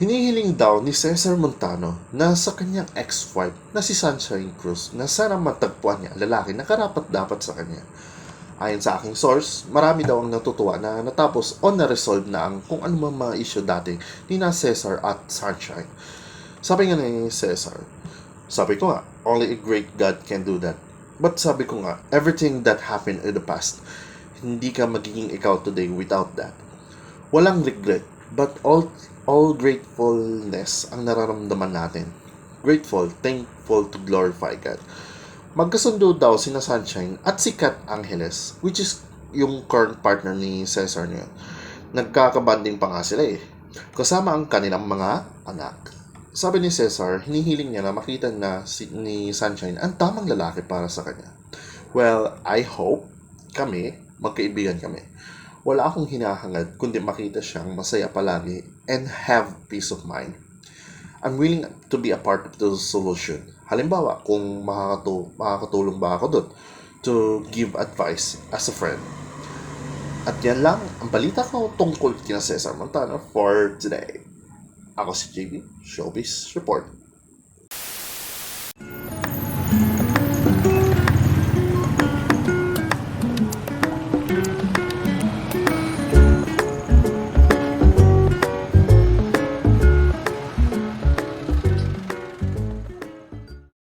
Hinihiling daw ni Cesar Montano na sa kanyang ex-wife na si Sunshine Cruz na sana matagpuan niya ang lalaki na karapat-dapat sa kanya. Ayon sa aking source, marami daw ang natutuwa na natapos o na-resolve na ang kung ano mang mga issue dati ni na Cesar at Sunshine. Sabi nga ni Cesar, sabi ko nga, only a great God can do that. But sabi ko nga, everything that happened in the past, hindi ka magiging ikaw today without that. Walang regret, but all gratefulness ang nararamdaman natin. Grateful, thankful to glorify God. Magkasundo daw sina Sunshine at si Kat Angeles, which is yung current partner ni Cesar niya. Nagkakabanding pa nga sila eh. Kasama ang kanilang mga anak. Sabi ni Cesar, hinihiling niya na makita ni Sunshine ang tamang lalaki para sa kanya. Well, I hope magkaibigan kami. Wala akong hinahangad kundi makita siyang masaya palagi and have peace of mind. I'm willing to be a part of the solution. Halimbawa, kung makakatulong ba ako doon to give advice as a friend. At yan lang ang balita ko tungkol kina Cesar Montano for today. Ako si JB, Showbiz Report.